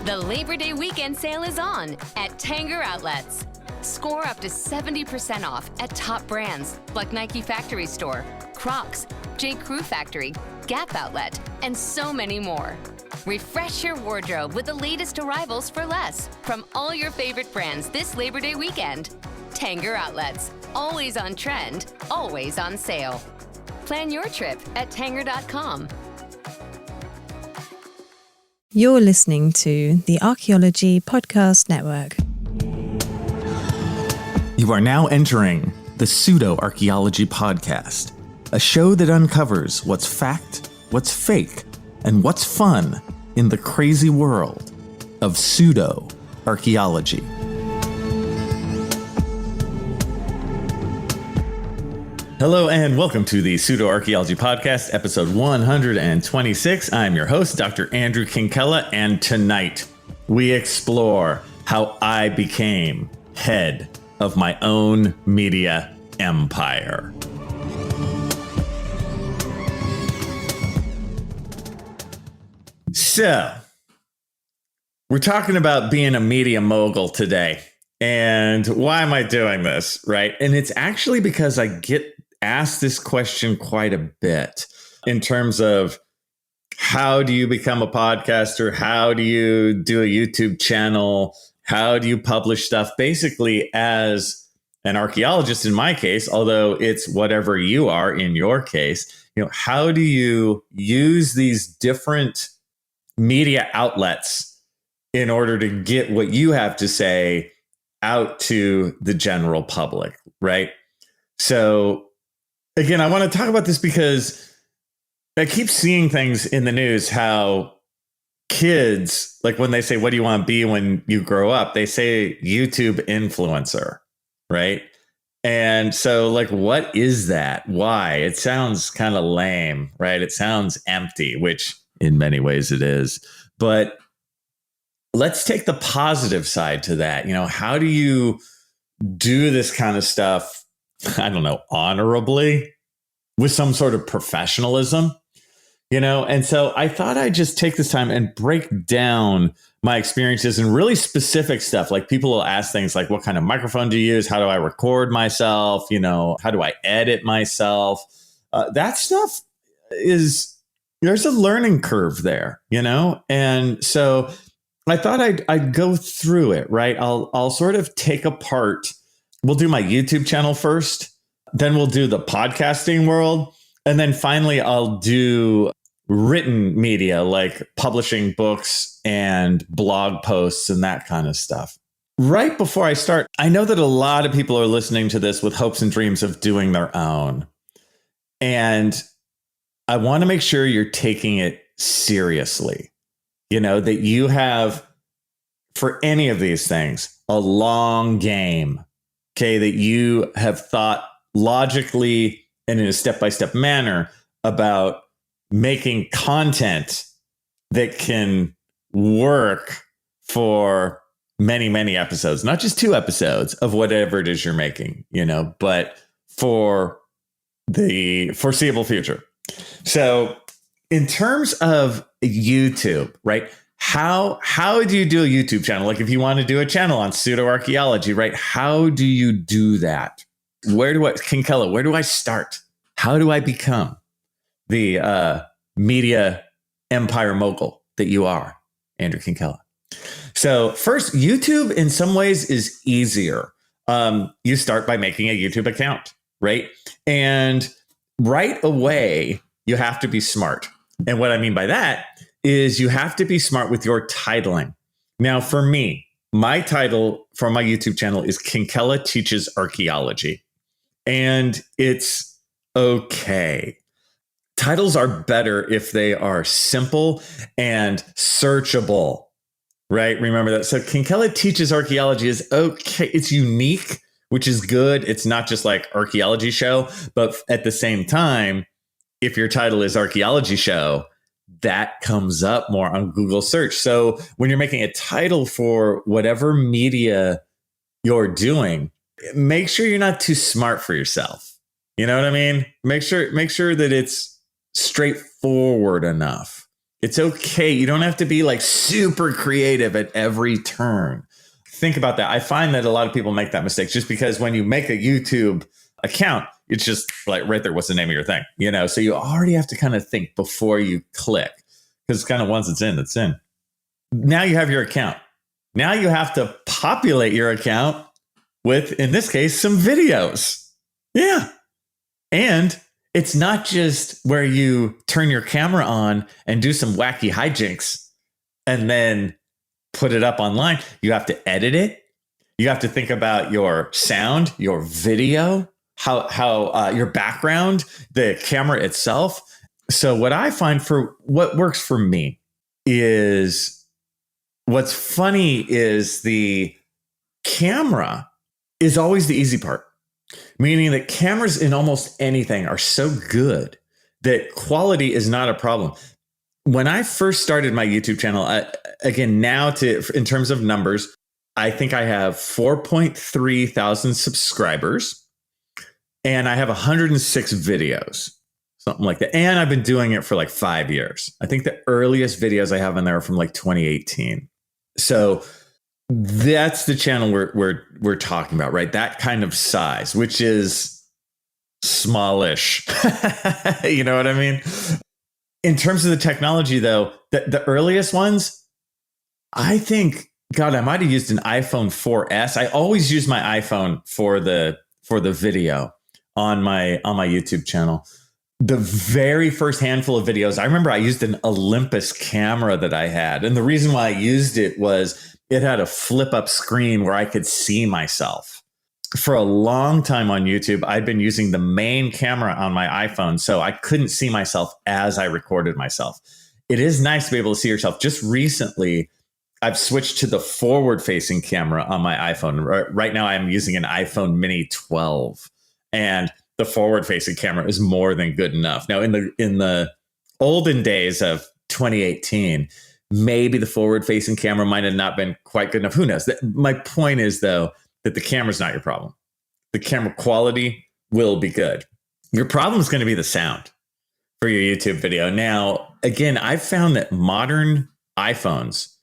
The Labor Day weekend sale is on at Tanger Outlets. Score up to 70% off at top brands like Nike Factory Store, Crocs, J. Crew Factory, Gap Outlet, and so many more. Refresh your wardrobe with the latest arrivals for less from all your favorite brands this Labor Day weekend. Tanger Outlets, always on trend, always on sale. Plan your trip at Tanger.com. You're listening to the Archaeology Podcast Network. You are now entering the Pseudo Archaeology Podcast, a show that uncovers what's fact, what's fake, and what's fun in the crazy world of pseudo archaeology. Hello and welcome to the Pseudo Archaeology Podcast, episode 126. I'm your host, Dr. Andrew Kinkella, and tonight we explore how I became head of my own media empire. So, we're talking about being a media mogul today. And why am I doing this, right? And it's actually because I get asked this question quite a bit in terms of how do you become a podcaster? How do you do a YouTube channel? How do you publish stuff? Basically, as an archaeologist in my case, although it's whatever you are in your case, how do you use these different media outlets in order to get what you have to say out to the general public, right? So again, I want to talk about this because I keep seeing things in the news how kids, like when they say, what do you want to be when you grow up? They say YouTube influencer, right? And so like, what is that? Why? It sounds kind of lame, right? It sounds empty, which in many ways it is. But let's take the positive side to that. How do you do this kind of stuff, I don't know, honorably with some sort of professionalism, And so I thought I'd just take this time and break down my experiences and really specific stuff. Like people will ask things like, what kind of microphone do you use? How do I record myself? How do I edit myself? That stuff there's a learning curve there, And so I thought I'd go through it, right? I'll sort of take apart. We'll do my YouTube channel first, then we'll do the podcasting world, and then finally I'll do written media like publishing books and blog posts and that kind of stuff. Right before I start, I know that a lot of people are listening to this with hopes and dreams of doing their own. And I want to make sure you're taking it seriously. That you have, for any of these things, a long game, okay, that you have thought logically and in a step-by-step manner about making content that can work for many, many episodes, not just 2 episodes of whatever it is you're making, but for the foreseeable future. So in terms of YouTube, right? How do you do a YouTube channel? Like if you want to do a channel on pseudo archaeology, right? How do you do that? Kinkella, where do I start? How do I become the media empire mogul that you are, Andrew Kinkella? So first, YouTube in some ways is easier. You start by making a YouTube account, right? And right away, you have to be smart. And what I mean by that is you have to be smart with your titling. Now, for me, my title for my YouTube channel is Kinkella Teaches Archaeology. And it's okay. Titles are better if they are simple and searchable, right? Remember that. So Kinkella Teaches Archaeology is okay. It's unique, which is good. It's not just like archaeology show, but at the same time, if your title is archaeology show, that comes up more on Google search. So when you're making a title for whatever media you're doing, make sure you're not too smart for yourself. You know what I mean? Make sure that it's straightforward enough. It's okay. You don't have to be like super creative at every turn. Think about that. I find that a lot of people make that mistake just because when you make a YouTube account, it's just like right there, what's the name of your thing? You know, so you already have to kind of think before you click, because kind of once it's in. Now you have your account. Now you have to populate your account with, in this case, some videos. Yeah. And it's not just where you turn your camera on and do some wacky hijinks and then put it up online. You have to edit it. You have to think about your sound, your video, how your background, the camera itself. So what I find for what works for me is, what's funny is the camera is always the easy part. Meaning that cameras in almost anything are so good that quality is not a problem. When I first started my YouTube channel, in terms of numbers, I think I have 4.3 thousand subscribers and I have 106 videos, something like that. And I've been doing it for like 5 years. I think the earliest videos I have in there are from like 2018. So that's the channel we're talking about, right? That kind of size, which is smallish. You know what I mean? In terms of the technology, though, the earliest ones, I think, God, I might have used an iPhone 4S. I always use my iPhone for the video on my YouTube channel. The very first handful of videos, I remember I used an Olympus camera that I had. And the reason why I used it was it had a flip up screen where I could see myself. For a long time on YouTube, I'd been using the main camera on my iPhone, so I couldn't see myself as I recorded myself. It is nice to be able to see yourself. Just recently, I've switched to the forward facing camera on my iPhone. Right now, I'm using an iPhone Mini 12, and the forward facing camera is more than good enough. Now, in the olden days of 2018, maybe the forward-facing camera might have not been quite good enough. Who knows? My point is, though, that the camera's not your problem. The camera quality will be good. Your problem is going to be the sound for your YouTube video. Now, again, I've found that modern iPhones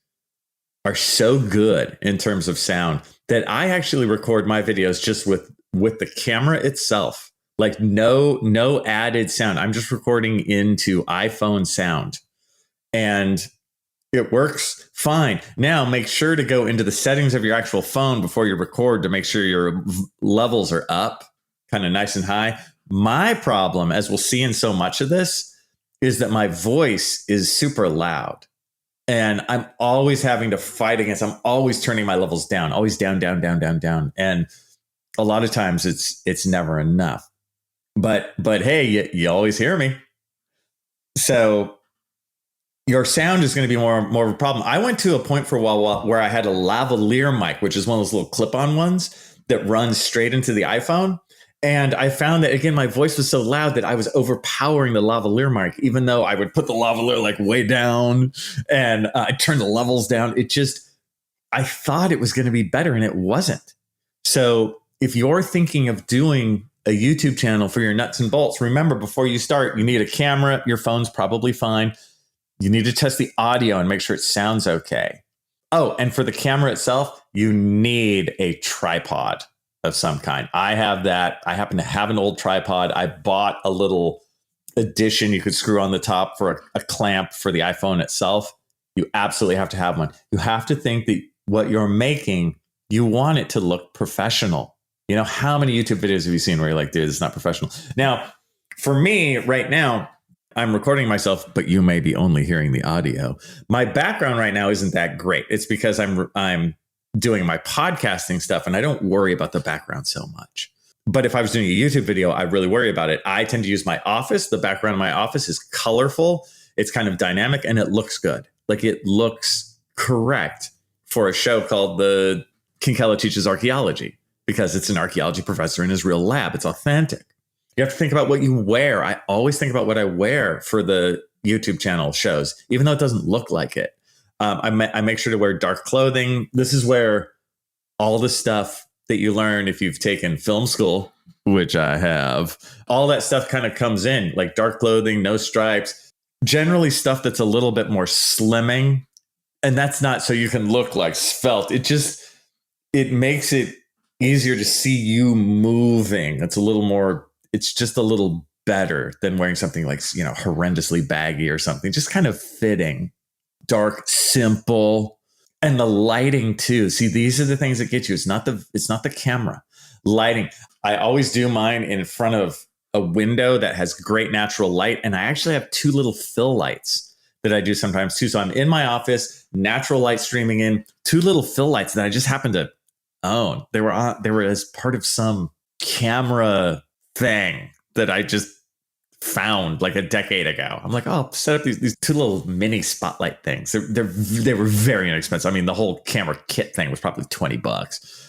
are so good in terms of sound that I actually record my videos just with the camera itself. Like no added sound. I'm just recording into iPhone sound. And it works fine. Now, make sure to go into the settings of your actual phone before you record to make sure your levels are up, kind of nice and high. My problem, as we'll see in so much of this, is that my voice is super loud. And I'm always having to fight against, I'm always turning my levels down, always down. And a lot of times it's never enough. But hey, you always hear me. So your sound is going to be more of a problem. I went to a point for a while where I had a lavalier mic, which is one of those little clip-on ones that runs straight into the iPhone. And I found that, again, my voice was so loud that I was overpowering the lavalier mic, even though I would put the lavalier like way down and I turn the levels down. I thought it was going to be better and it wasn't. So if you're thinking of doing a YouTube channel for your nuts and bolts, remember, before you start, you need a camera. Your phone's probably fine. You need to test the audio and make sure it sounds okay. Oh, and for the camera itself, you need a tripod of some kind. I have that. I happen to have an old tripod. I bought a little addition you could screw on the top for a clamp for the iPhone itself. You absolutely have to have one. You have to think that what you're making, you want it to look professional. You know, how many YouTube videos have you seen where you're like, dude, it's not professional? Now, for me right now, I'm recording myself, but you may be only hearing the audio. My background right now isn't that great. It's because I'm doing my podcasting stuff and I don't worry about the background so much. But if I was doing a YouTube video, I really worry about it. I tend to use my office. The background of my office is colorful. It's kind of dynamic and it looks good. Like it looks correct for a show called the Kinkella Teaches Archaeology, because it's an archaeology professor in his real lab. It's authentic. You have to think about what you wear. I always think about what I wear for the YouTube channel shows, even though it doesn't look like it. I make sure to wear dark clothing. This is where all the stuff that you learn if you've taken film school, which I have, all that stuff kind of comes in, like dark clothing, no stripes. generally stuff that's a little bit more slimming. And that's not so you can look like svelte. It makes it easier to see you moving. It's just a little better than wearing something like, horrendously baggy or something, just kind of fitting, dark, simple. And the lighting too. See, these are the things that get you. It's not the camera. Lighting. I always do mine in front of a window that has great natural light. And I actually have 2 little fill lights that I do sometimes too. So I'm in my office, natural light streaming in, 2 little fill lights that I just happen to own. They were as part of some camera thing that I just found like a decade ago. I'm like, oh, set up these 2 little mini spotlight things. They were very inexpensive. I mean, the whole camera kit thing was probably $20.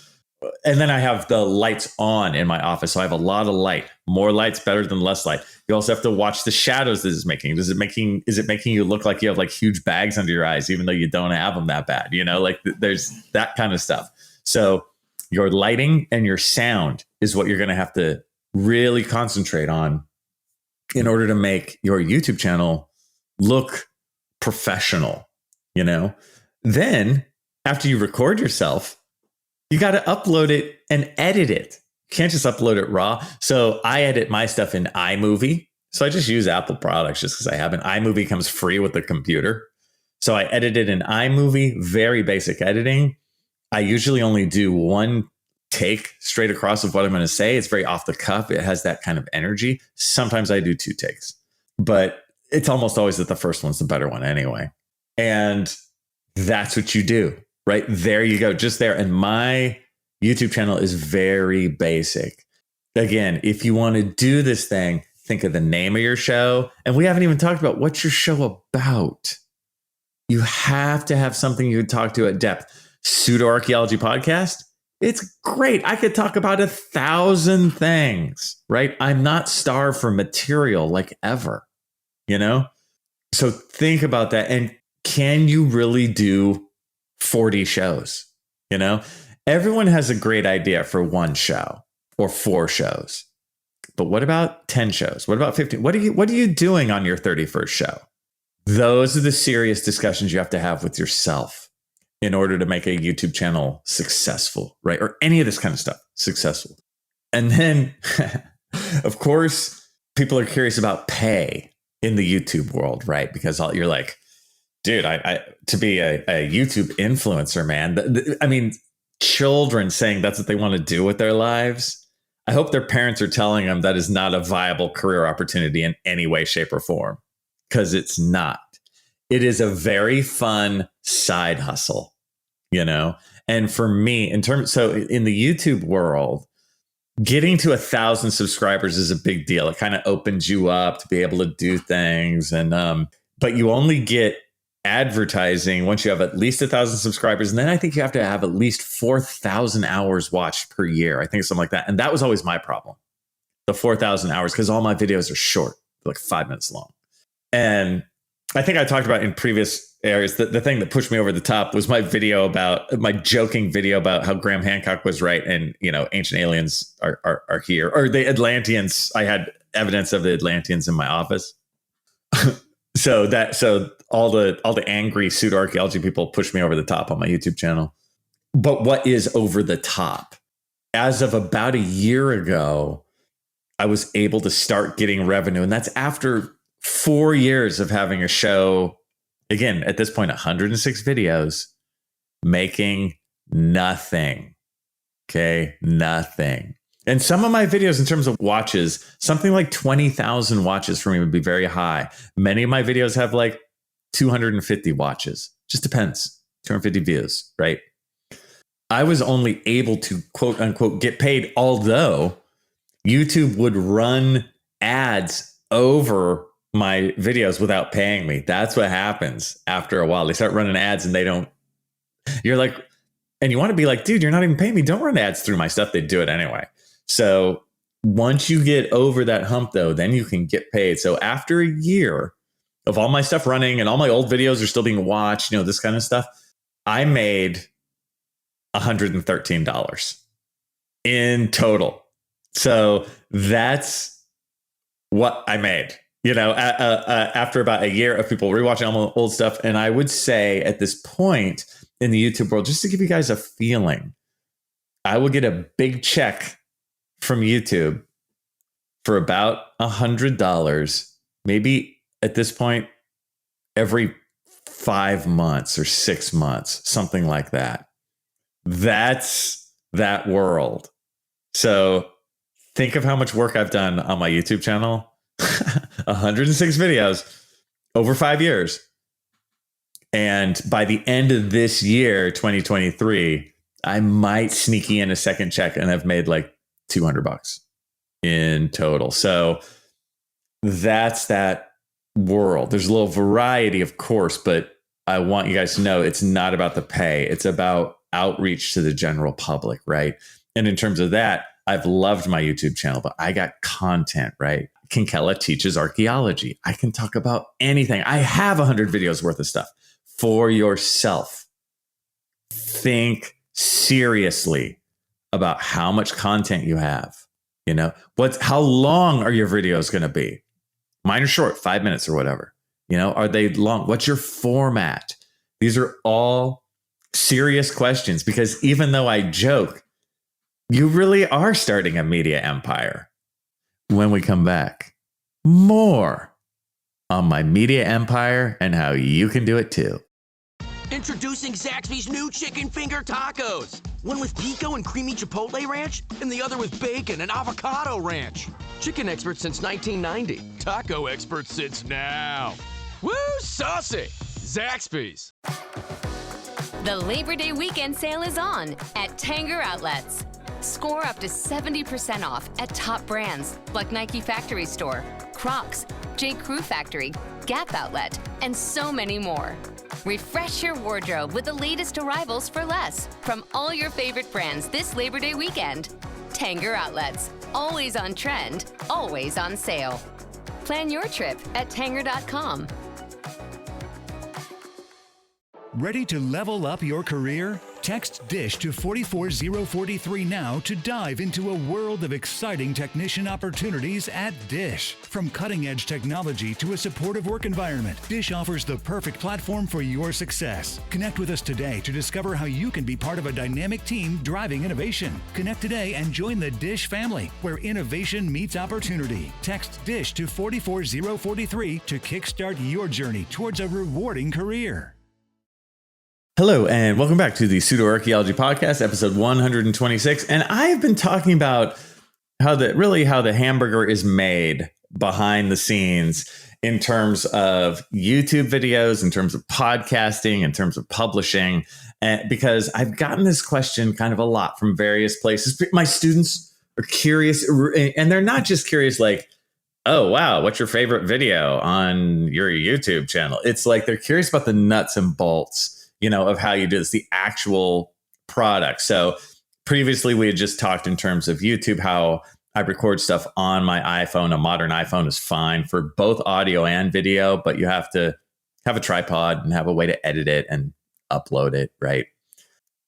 And then I have the lights on in my office. So I have a lot of light. More light's better than less light. You also have to watch the shadows that it's making. Is it making you look like you have like huge bags under your eyes, even though you don't have them that bad? Like there's that kind of stuff. So your lighting and your sound is what you're going to have to really concentrate on in order to make your YouTube channel look professional. Then after you record yourself, you got to upload it and edit it. You can't just upload it raw. So I edit my stuff in iMovie. So I just use Apple products just because I have an iMovie comes free with the computer. So I edit it in iMovie, very basic editing. I usually only do 1 take straight across of what I'm going to say. It's very off the cuff. It has that kind of energy. Sometimes I do 2 takes, but it's almost always that the first one's the better one anyway. And that's what you do. Right there you go, just there. And my YouTube channel is very basic. Again, if you want to do this thing, think of the name of your show. And we haven't even talked about what's your show about. You have to have something you can talk to at depth. Pseudo Archaeology podcast. It's great. I could talk about 1,000 things, right? I'm not starved for material like ever, So think about that. And can you really do 40 shows? Everyone has a great idea for 1 show or 4 shows. But what about 10 shows? What about 15? What are you doing on your 31st show? Those are the serious discussions you have to have with yourself in order to make a YouTube channel successful, right? Or any of this kind of stuff successful. And then, of course, people are curious about pay in the YouTube world, right? Because you're like, dude, I to be a YouTube influencer, man. I mean, children saying that's what they want to do with their lives. I hope their parents are telling them that is not a viable career opportunity in any way, shape, or form, because it's not. It is a very fun side hustle, And for me, in the YouTube world, getting to 1,000 subscribers is a big deal. It kind of opens you up to be able to do things, but you only get advertising once you have at least 1,000 subscribers. And then I think you have to have at least 4,000 hours watched per year. I think something like that. And that was always my problem, the 4,000 hours, because all my videos are short, like 5 minutes long. And I think I talked about in previous areas that the thing that pushed me over the top was my joking video about how Graham Hancock was right. And, ancient aliens are here, or the Atlanteans. I had evidence of the Atlanteans in my office. So all the angry pseudo archaeology people push me over the top on my YouTube channel. But what is over the top? As of about a year ago, I was able to start getting revenue. And that's after 4 years of having a show. Again, at this point, 106 videos, making nothing. Okay, nothing. And some of my videos in terms of watches, something like 20,000 watches for me would be very high. Many of my videos have like 250 watches. Just depends. 250 views, right? I was only able to quote unquote get paid, although YouTube would run ads over my videos without paying me. That's what happens after a while. They start running ads and you're like, and you want to be like, dude, you're not even paying me. Don't run ads through my stuff. They do it anyway. So once you get over that hump, though, then you can get paid. So after a year of all my stuff running and all my old videos are still being watched, this kind of stuff, I made $113 in total. So that's what I made. after about a year of people rewatching all my old stuff. And I would say at this point in the YouTube world, just to give you guys a feeling, I will get a big check from YouTube for about $100, maybe at this point, every 5 months or 6 months, something like that. That's that world. So think of how much work I've done on my YouTube channel. 106 videos over 5 years. And by the end of this year, 2023, I might sneak in a second check and I've made like $200 in total. So that's that world. There's a little variety, of course, but I want you guys to know it's not about the pay. It's about outreach to the general public, right? And in terms of that, I've loved my YouTube channel, but I got content, right? Kinkella teaches archaeology. I can talk about anything. I have 100 videos worth of stuff for yourself. Think seriously about how much content you have. How long are your videos going to be? Mine are short, 5 minutes or whatever. Are they long? What's your format? These are all serious questions, because even though I joke, you really are starting a media empire. When we come back, more on my media empire and how you can do it too. Introducing Zaxby's new chicken finger tacos. One with pico and creamy chipotle ranch, and the other with bacon and avocado ranch. Chicken expert since 1990. Taco expert since now. Woo, saucy! Zaxby's. The Labor Day weekend sale is on at Tanger Outlets. Score up to 70% off at top brands like Nike Factory Store, Crocs, J. Crew Factory, Gap Outlet, and so many more. Refresh your wardrobe with the latest arrivals for less from all your favorite brands this Labor Day weekend. Tanger Outlets, always on trend, always on sale. Plan your trip at Tanger.com. Ready to level up your career? Text DISH to 44043 now to dive into a world of exciting technician opportunities at DISH. From cutting-edge technology to a supportive work environment, DISH offers the perfect platform for your success. Connect with us today to discover how you can be part of a dynamic team driving innovation. Connect today and join the DISH family, where innovation meets opportunity. Text DISH to 44043 to kickstart your journey towards a rewarding career. Hello, and welcome back to the Pseudo Archaeology Podcast, episode 126. And I have been talking about how the hamburger is made behind the scenes in terms of YouTube videos, in terms of podcasting, in terms of publishing, because I've gotten this question kind of a lot from various places. My students are curious, and they're not just curious like, oh, wow, what's your favorite video on your YouTube channel? It's like they're curious about the nuts and bolts, of how you do this, the actual product. So previously we had just talked in terms of YouTube, how I record stuff on my iPhone. A modern iPhone is fine for both audio and video, but you have to have a tripod and have a way to edit it and upload it, right?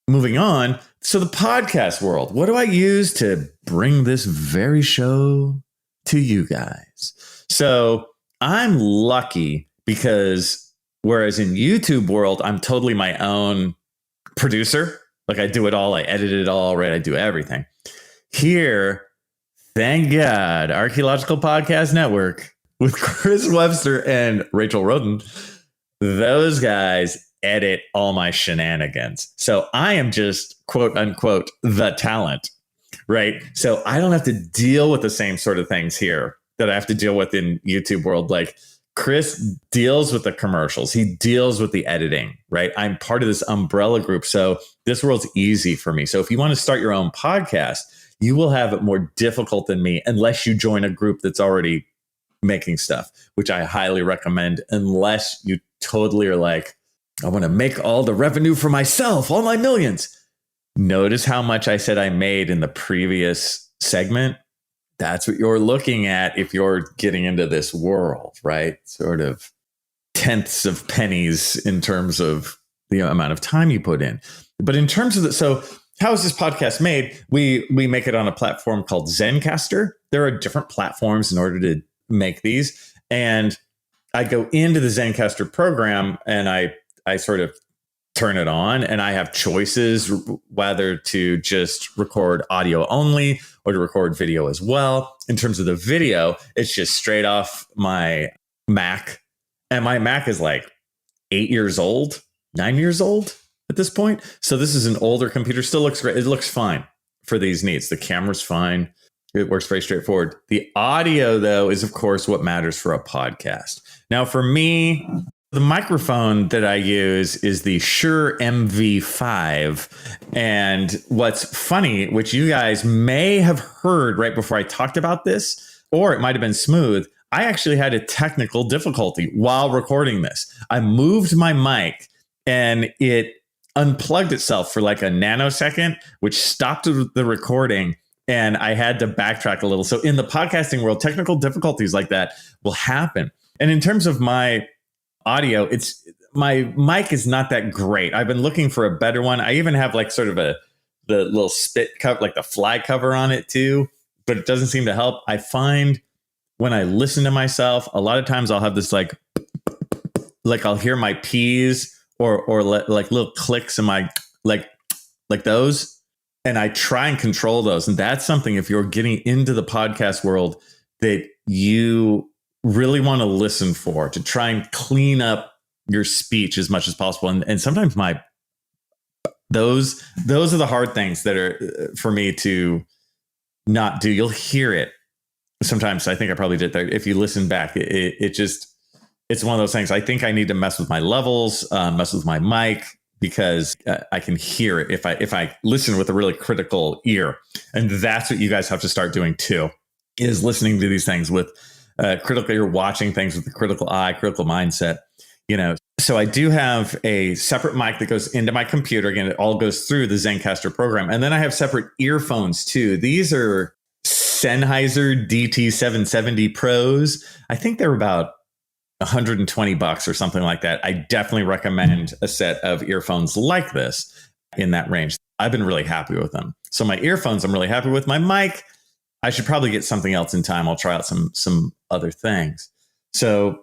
Moving on. So the podcast world, what do I use to bring this very show to you guys? So I'm lucky because whereas in YouTube world, I'm totally my own producer. Like I do it all. I edit it all, right? I do everything. Here, thank God, Archaeological Podcast Network with Chris Webster and Rachel Roden, those guys edit all my shenanigans. So I am just, quote unquote, the talent, right? So I don't have to deal with the same sort of things here that I have to deal with in YouTube world. Like, Chris deals with the commercials. He deals with the editing, right? I'm part of this umbrella group. So this world's easy for me. So if you want to start your own podcast, you will have it more difficult than me unless you join a group that's already making stuff, which I highly recommend, unless you totally are like, I want to make all the revenue for myself, all my millions. Notice how much I said I made in the previous segment. That's what you're looking at if you're getting into this world, right? Sort of tenths of pennies in terms of the amount of time you put in. But in terms of so how is this podcast made? We make it on a platform called Zencastr. There are different platforms in order to make these. And I go into the Zencastr program and I sort of turn it on, and I have choices whether to just record audio only or to record video as well. In terms of the video, it's just straight off my Mac. And my Mac is like 8 years old, 9 years old at this point. So this is an older computer. Still looks great. It looks fine for these needs. The camera's fine. It works very straightforward. The audio, though, is, of course, what matters for a podcast. Now, for me, the microphone that I use is the Shure MV5. And what's funny, which you guys may have heard right before I talked about this, or it might have been smooth, I actually had a technical difficulty while recording this. I moved my mic and it unplugged itself for like a nanosecond, which stopped the recording. And I had to backtrack a little. So in the podcasting world, technical difficulties like that will happen. And in terms of my audio, my mic is not that great. I've been looking for a better one. I even have like sort of the little spit cover, like the fly cover on it too, but it doesn't seem to help. I find when I listen to myself, a lot of times I'll have this like I'll hear my P's or like little clicks in my like those. And I try and control those. And that's something, if you're getting into the podcast world, that you really want to listen for, to try and clean up your speech as much as possible. And sometimes those are the hard things that are for me to not do. You'll hear it. Sometimes I think I probably did that. If you listen back, it's one of those things. I think I need to mess with my levels, mess with my mic, because I can hear it if I listen with a really critical ear. And that's what you guys have to start doing too, is listening to these things with critical ear, watching things with a critical eye, critical mindset. So I do have a separate mic that goes into my computer. Again, it all goes through the Zencastr program. And then I have separate earphones too. These are Sennheiser DT770 Pros. I think they're about $120 or something like that. I definitely recommend a set of earphones like this in that range. I've been really happy with them. So my earphones, I'm really happy with. My mic, I should probably get something else in time. I'll try out some other things. So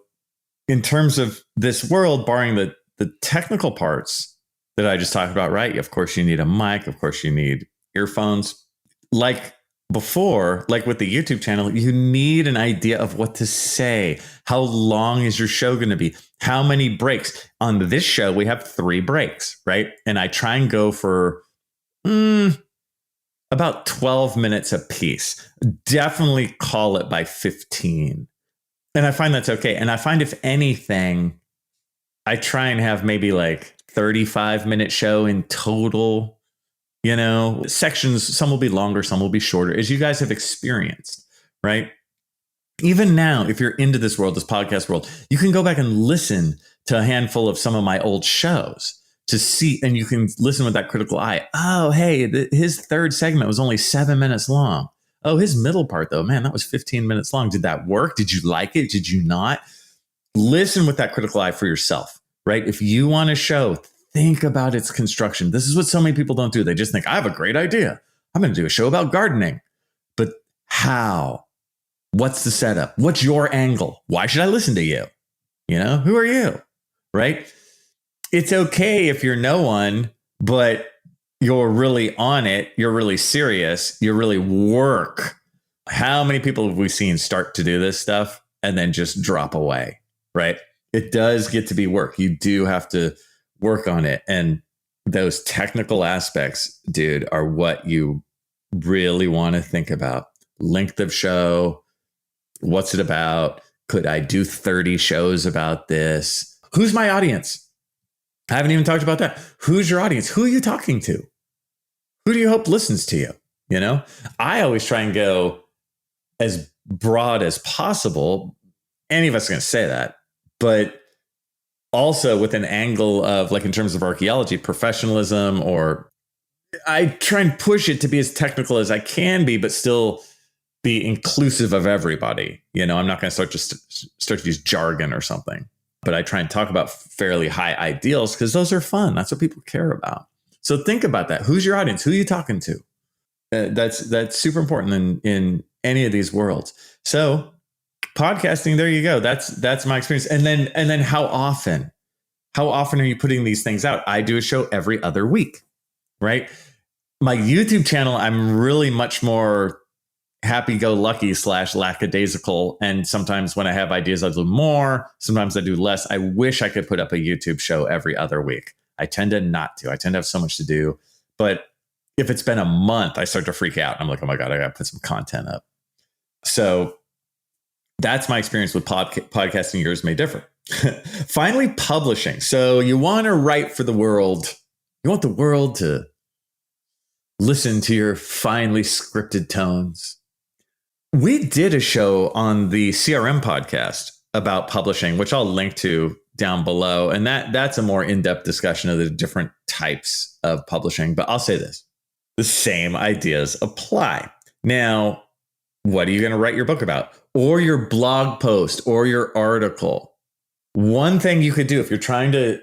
in terms of this world, barring the technical parts that I just talked about, right? Of course, you need a mic. Of course, you need earphones. Like before, like with the YouTube channel, you need an idea of what to say. How long is your show going to be? How many breaks? On this show, we have 3 breaks, right? And I try and go for about 12 minutes a piece. Definitely call it by 15. And I find that's okay. And I find, if anything, I try and have maybe like 35-minute show in total. Sections, some will be longer, some will be shorter, as you guys have experienced, right? Even now, if you're into this world, this podcast world, you can go back and listen to a handful of some of my old shows to see, and you can listen with that critical eye. Oh, hey, his third segment was only 7 minutes long. Oh, his middle part, though, man, that was 15 minutes long. Did that work? Did you like it? Did you not? Listen with that critical eye for yourself, right? If you want a show, think about its construction. This is what so many people don't do. They just think, I have a great idea. I'm going to do a show about gardening. But how? What's the setup? What's your angle? Why should I listen to you? Who are you? Right? It's okay if you're no one, but you're really on it. You're really serious. You really work. How many people have we seen start to do this stuff and then just drop away? Right? It does get to be work. You do have to work on it. And those technical aspects, dude, are what you really want to think about. Length of show. What's it about? Could I do 30 shows about this? Who's my audience? I haven't even talked about that. Who's your audience? Who are you talking to? Who do you hope listens to you? I always try and go as broad as possible. Any of us are going to say that, but also with an angle of, like, in terms of archaeology, professionalism, or I try and push it to be as technical as I can be, but still be inclusive of everybody. I'm not going to start to use jargon or something, but I try and talk about fairly high ideals because those are fun. That's what people care about. So think about that. Who's your audience? Who are you talking to? That's super important in any of these worlds. So podcasting, there you go. That's my experience. And then how often are you putting these things out? I do a show every other week, right? My YouTube channel, I'm really much more happy-go-lucky / lackadaisical. And sometimes when I have ideas, I do more. Sometimes I do less. I wish I could put up a YouTube show every other week. I tend to not to. I tend to have so much to do. But if it's been a month, I start to freak out. I'm like, oh my God, I got to put some content up. So that's my experience with podcasting. Yours may differ. Finally, publishing. So you want to write for the world. You want the world to listen to your finely scripted tones. We did a show on the CRM podcast about publishing, which I'll link to down below. And that's a more in-depth discussion of the different types of publishing. But I'll say this, the same ideas apply. Now, what are you going to write your book about? Or your blog post or your article? One thing you could do if you're trying to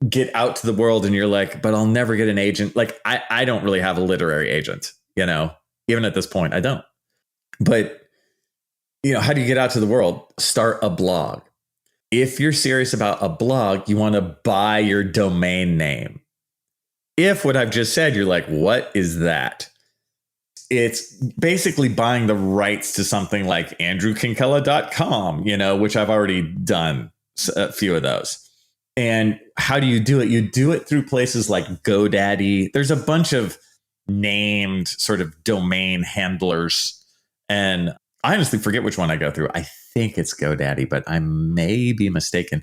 get out to the world and you're like, but I'll never get an agent. Like I don't really have a literary agent, even at this point, I don't. But, how do you get out to the world? Start a blog. If you're serious about a blog, you want to buy your domain name. If what I've just said, you're like, what is that? It's basically buying the rights to something like andrewkinkella.com, which I've already done a few of those. And how do you do it? You do it through places like GoDaddy. There's a bunch of named sort of domain handlers. And I honestly forget which one I go through. I think it's GoDaddy, but I may be mistaken.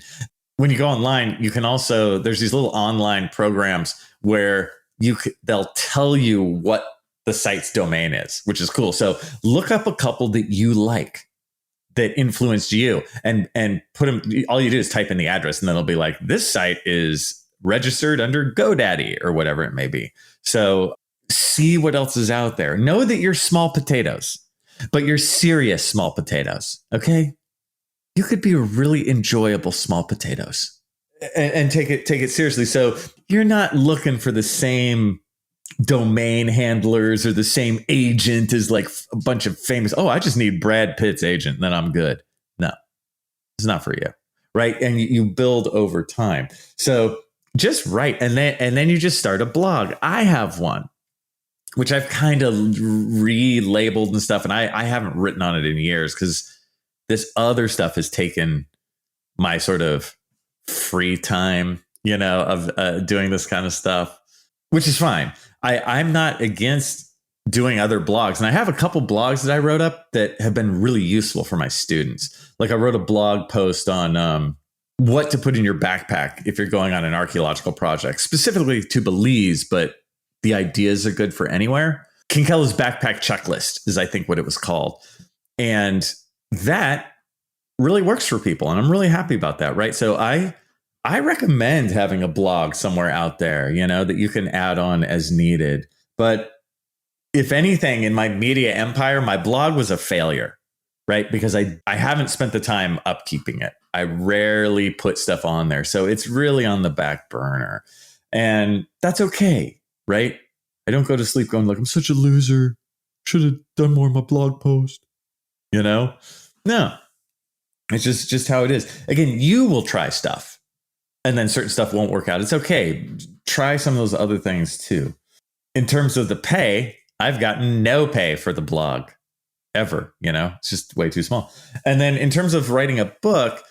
When you go online, you can also, there's these little online programs where they'll tell you what the site's domain is, which is cool. So look up a couple that you like that influenced you and put them. All you do is type in the address and then it'll be like, this site is registered under GoDaddy or whatever it may be. So see what else is out there. Know that you're small potatoes, but you're serious small potatoes. Okay. You could be really enjoyable small potatoes and take it seriously. So you're not looking for the same domain handlers or the same agent as like a bunch of famous. Oh, I just need Brad Pitt's agent, then I'm good. No, it's not for you. Right. And you build over time. So just write and then you just start a blog. I have one, which I've kind of relabeled and stuff. And I haven't written on it in years because this other stuff has taken my sort of free time, of doing this kind of stuff, which is fine. I'm not against doing other blogs. And I have a couple blogs that I wrote up that have been really useful for my students. Like I wrote a blog post on what to put in your backpack if you're going on an archaeological project, specifically to Belize, but the ideas are good for anywhere. Kinkella's backpack checklist is, I think, what it was called. And that really works for people. And I'm really happy about that. Right. So I recommend having a blog somewhere out there, that you can add on as needed. But if anything, in my media empire, my blog was a failure, right? Because I haven't spent the time upkeeping it. I rarely put stuff on there. So it's really on the back burner. And that's okay, right? I don't go to sleep going like, I'm such a loser. Should have done more on my blog post. No, it's just how it is. Again, you will try stuff. And then certain stuff won't work out. It's okay. Try some of those other things too. In terms of the pay, I've gotten no pay for the blog ever. It's just way too small. And then in terms of writing a book,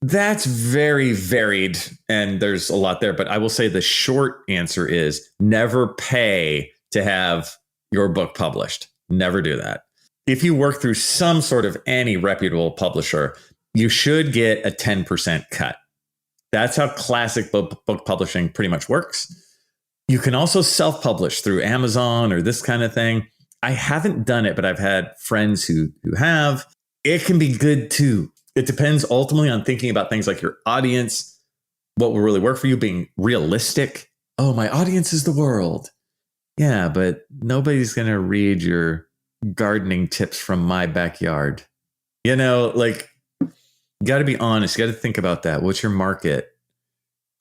that's very varied and there's a lot there. But I will say the short answer is never pay to have your book published. Never do that. If you work through some sort of any reputable publisher, you should get a 10% cut. That's how classic book publishing pretty much works. You can also self-publish through Amazon or this kind of thing. I haven't done it, but I've had friends who have. It can be good too. It depends ultimately on thinking about things like your audience, what will really work for you, being realistic. Oh, my audience is the world. Yeah, but nobody's going to read your gardening tips from my backyard. You got to be honest. You got to think about that. What's your market?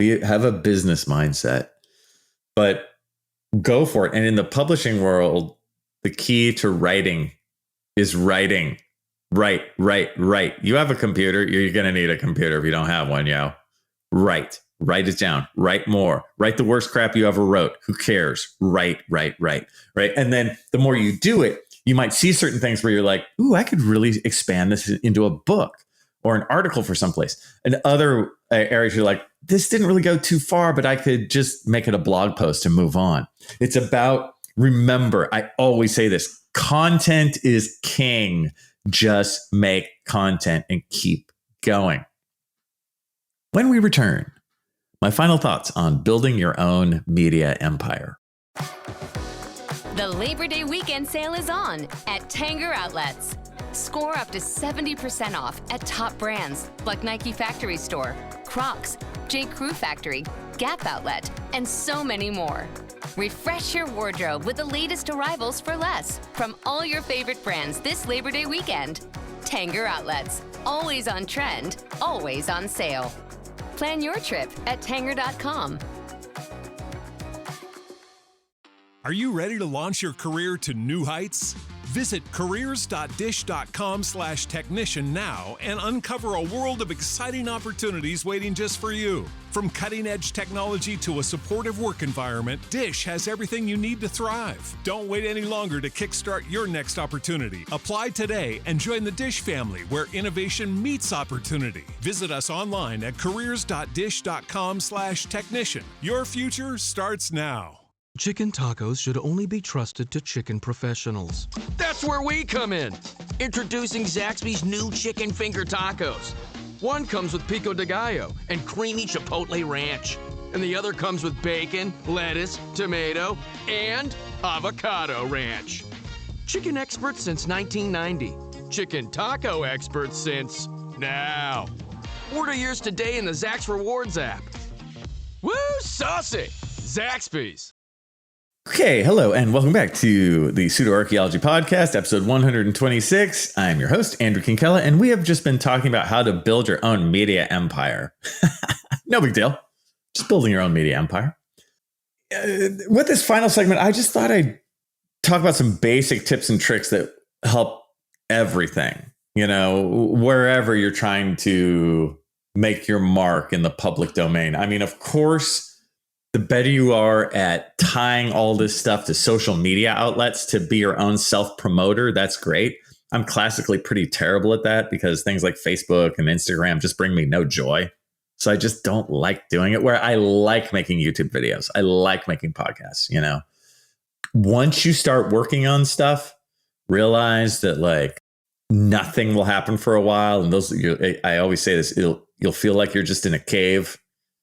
Have a business mindset, but go for it. And in the publishing world, the key to writing is writing. Right. You have a computer. You're going to need a computer if you don't have one, yo. Write it down. Write more. Write the worst crap you ever wrote. Who cares? Write. Right. And then the more you do it, you might see certain things where you're like, ooh, I could really expand this into a book or an article for someplace. And other areas you're like, this didn't really go too far, but I could just make it a blog post and move on. It's about, remember, I always say this, content is king. Just make content and keep going. When we return, my final thoughts on building your own media empire. The Labor Day weekend sale is on at Tanger Outlets. Score up to 70% off at top brands like Nike Factory Store, Crocs, J. Crew Factory, Gap Outlet, and so many more. Refresh your wardrobe with the latest arrivals for less from all your favorite brands this Labor Day weekend. Tanger Outlets, always on trend, always on sale. Plan your trip at Tanger.com. Are you ready to launch your career to new heights? Visit careers.dish.com/technician now and uncover a world of exciting opportunities waiting just for you. From cutting-edge technology to a supportive work environment, Dish has everything you need to thrive. Don't wait any longer to kickstart your next opportunity. Apply today and join the Dish family where innovation meets opportunity. Visit us online at careers.dish.com/technician. Your future starts now. Chicken tacos should only be trusted to chicken professionals. That's where we come in. Introducing Zaxby's new chicken finger tacos. One comes with pico de gallo and creamy chipotle ranch. And the other comes with bacon, lettuce, tomato, and avocado ranch. Chicken experts since 1990. Chicken taco experts since now. Order yours today in the Zax Rewards app. Woo, saucy! Zaxby's. Okay, hello, and welcome back to the Pseudo Archaeology Podcast, episode 126. I'm your host, Andrew Kinkella, and we have just been talking about how to build your own media empire. No big deal. Just building your own media empire. With this final segment, I just thought I'd talk about some basic tips and tricks that help everything, wherever you're trying to make your mark in the public domain. I mean, of course, the better you are at tying all this stuff to social media outlets to be your own self-promoter, that's great. I'm classically pretty terrible at that because things like Facebook and Instagram just bring me no joy. So I just don't like doing it, where I like making YouTube videos. I like making podcasts, Once you start working on stuff, realize that nothing will happen for a while. And I always say this, you'll feel like you're just in a cave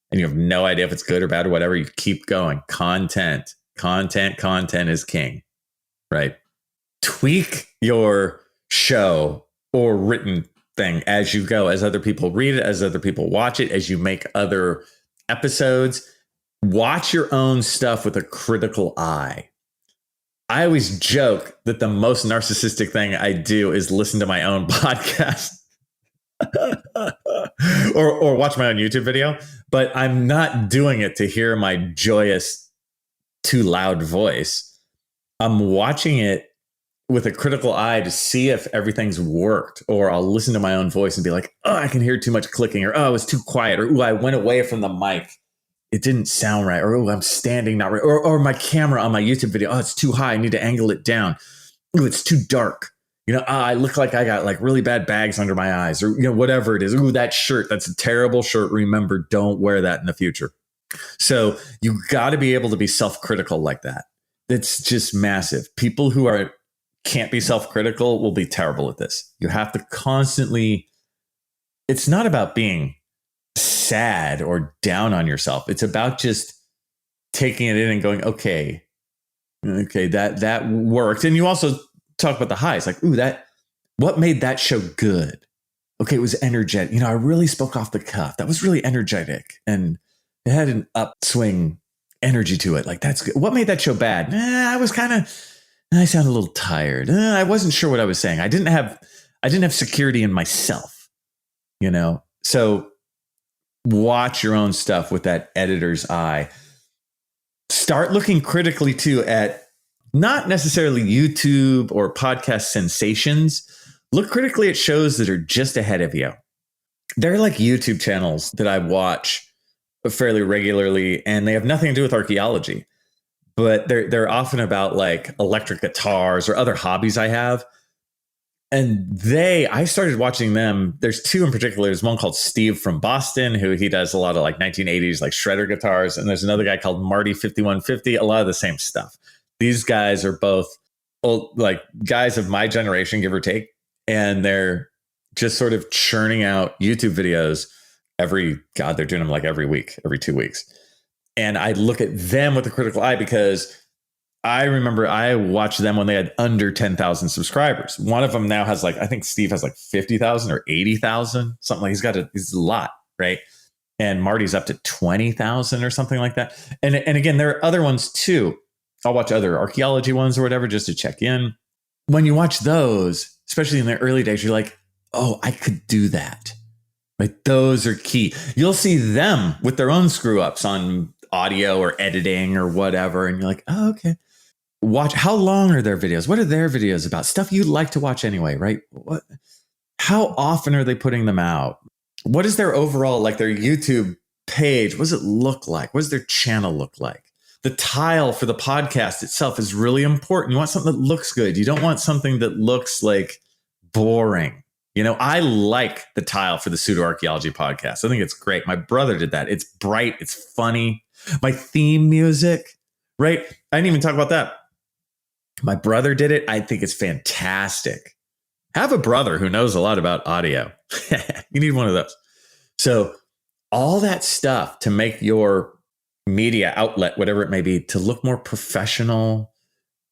and you have no idea if it's good or bad or whatever. You keep going. Content is king, right? Tweak your show or written thing as you go, as other people read it, as other people watch it, as you make other episodes. Watch your own stuff with a critical eye. I always joke that the most narcissistic thing I do is listen to my own podcast. or watch my own YouTube video, but I'm not doing it to hear my joyous, too loud voice. I'm watching it with a critical eye to see if everything's worked, or I'll listen to my own voice and be like, oh, I can hear too much clicking, or oh, it was too quiet, or oh, I went away from the mic. It didn't sound right, or oh, I'm standing not right, or my camera on my YouTube video, oh, it's too high, I need to angle it down. Oh, it's too dark. I look like I got really bad bags under my eyes, or, whatever it is. Ooh, that shirt, that's a terrible shirt. Remember, don't wear that in the future. So you got to be able to be self-critical like that. It's just massive. People who can't be self-critical will be terrible at this. You have to constantly, it's not about being sad or down on yourself. It's about just taking it in and going, okay, that worked. And you also talk about the highs, like, ooh, what made that show good? Okay, it was energetic. I really spoke off the cuff. That was really energetic. And it had an upswing energy to it. Like, that's good. What made that show bad? I sounded a little tired. I wasn't sure what I was saying. I didn't have security in myself, So watch your own stuff with that editor's eye. Start looking critically too at not necessarily YouTube or podcast sensations. look critically at shows that are just ahead of you. There are like YouTube channels that I watch fairly regularly, and they have nothing to do with archaeology, but they're often about like electric guitars or other hobbies I have. And I started watching them. There's two in particular. There's one called Steve from Boston, who he does a lot of like 1980s, like shredder guitars. And there's another guy called Marty 5150, a lot of the same stuff. These guys are both old, like guys of my generation, give or take. And they're just sort of churning out YouTube videos they're doing them like every week, every 2 weeks. And I look at them with a critical eye because I remember I watched them when they had under 10,000 subscribers. One of them now has like, I think Steve has like 50,000 or 80,000, something like he's a lot, right? And Marty's up to 20,000 or something like that. And again, there are other ones too. I'll watch other archaeology ones or whatever just to check in. When you watch those, especially in the early days, you're like, oh, I could do that. Right? Those are key. You'll see them with their own screw ups on audio or editing or whatever. And you're like, oh, okay. Watch, how long are their videos? What are their videos about? Stuff you like to watch anyway, right? How often are they putting them out? What is their overall, like their YouTube page? What does it look like? What does their channel look like? The tile for the podcast itself is really important. You want something that looks good. You don't want something that looks like boring. You know, I like the tile for the Pseudo Archaeology podcast. I think it's great. My brother did that. It's bright. It's funny. My theme music, right? I didn't even talk about that. My brother did it. I think it's fantastic. Have a brother who knows a lot about audio. You need one of those. So all that stuff to make your media outlet, whatever it may be, to look more professional,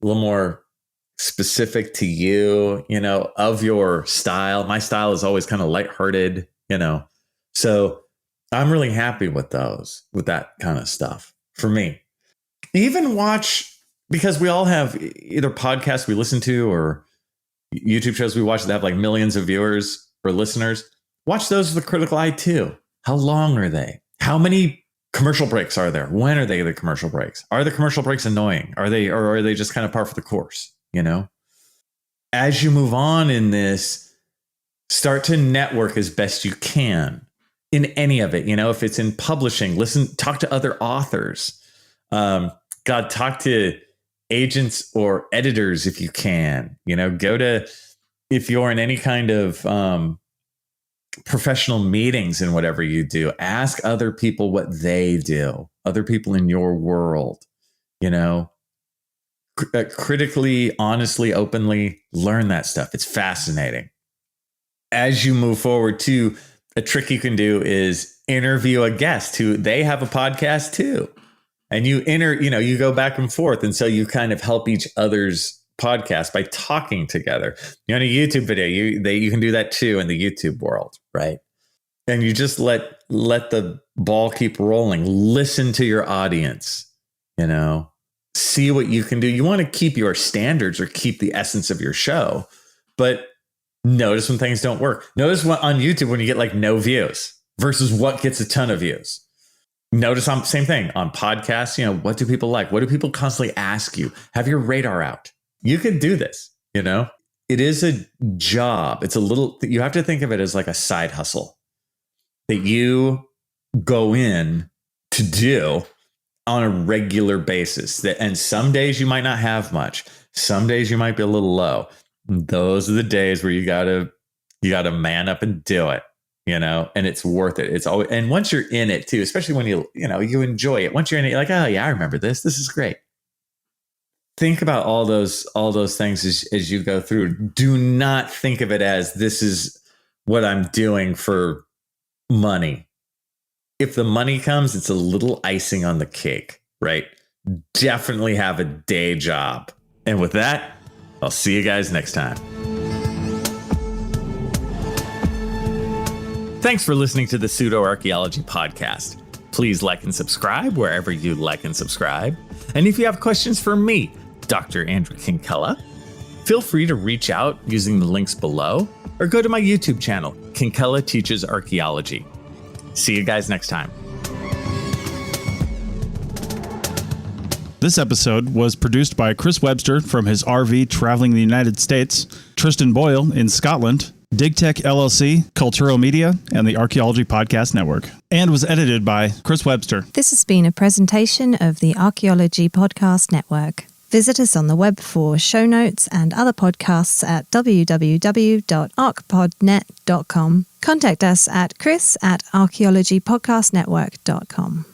a little more specific to you, you know, of your style. My style is always kind of lighthearted, you know. So I'm really happy with that kind of stuff for me. Even watch, because we all have either podcasts we listen to or YouTube shows we watch that have like millions of viewers or listeners. Watch those with a critical eye too. How long are they? How many commercial breaks are there? When are they the commercial breaks? Are the commercial breaks annoying? Or are they just kind of par for the course? You know, as you move on in this, start to network as best you can in any of it. You know, if it's in publishing, talk to other authors. Talk to agents or editors if you can. You know, if you're in any kind of professional meetings and whatever you do, ask other people what they do, other people in your world, you know. Critically, honestly, openly learn that stuff. It's fascinating. As you move forward too, a trick you can do is interview a guest who they have a podcast too. And you go back and forth. And so you kind of help each other's podcast by talking together. You know, in a YouTube video, you can do that too in the YouTube world, right? And you just let the ball keep rolling. Listen to your audience, you know. See what you can do. You want to keep your standards or keep the essence of your show, but notice when things don't work. Notice on YouTube when you get like no views versus what gets a ton of views. Notice same thing on podcasts. You know, what do people like? What do people constantly ask you? Have your radar out. You can do this. You know, it is a job. You have to think of it as like a side hustle that you go in to do on a regular basis. And some days you might not have much. Some days you might be a little low. Those are the days where you gotta man up and do it, you know, and it's worth it. It's always, and once you're in it too, especially when you enjoy it, once you're in it, you're like, oh yeah, I remember this. This is great. Think about all those things as you go through. Do not think of it as this is what I'm doing for money. If the money comes, it's a little icing on the cake, right? Definitely have a day job. And with that, I'll see you guys next time. Thanks for listening to the Pseudo Archaeology podcast. Please like and subscribe wherever you like and subscribe. And if you have questions for me, Dr. Andrew Kinkella, feel free to reach out using the links below or go to my YouTube channel, Kinkella Teaches Archaeology. See you guys next time. This episode was produced by Chris Webster from his RV traveling the United States, Tristan Boyle in Scotland, DigTech LLC, Cultural Media, and the Archaeology Podcast Network, and was edited by Chris Webster. This has been a presentation of the Archaeology Podcast Network. Visit us on the web for show notes and other podcasts at www.archpodnet.com. Contact us at chris@archaeologypodcastnetwork.com.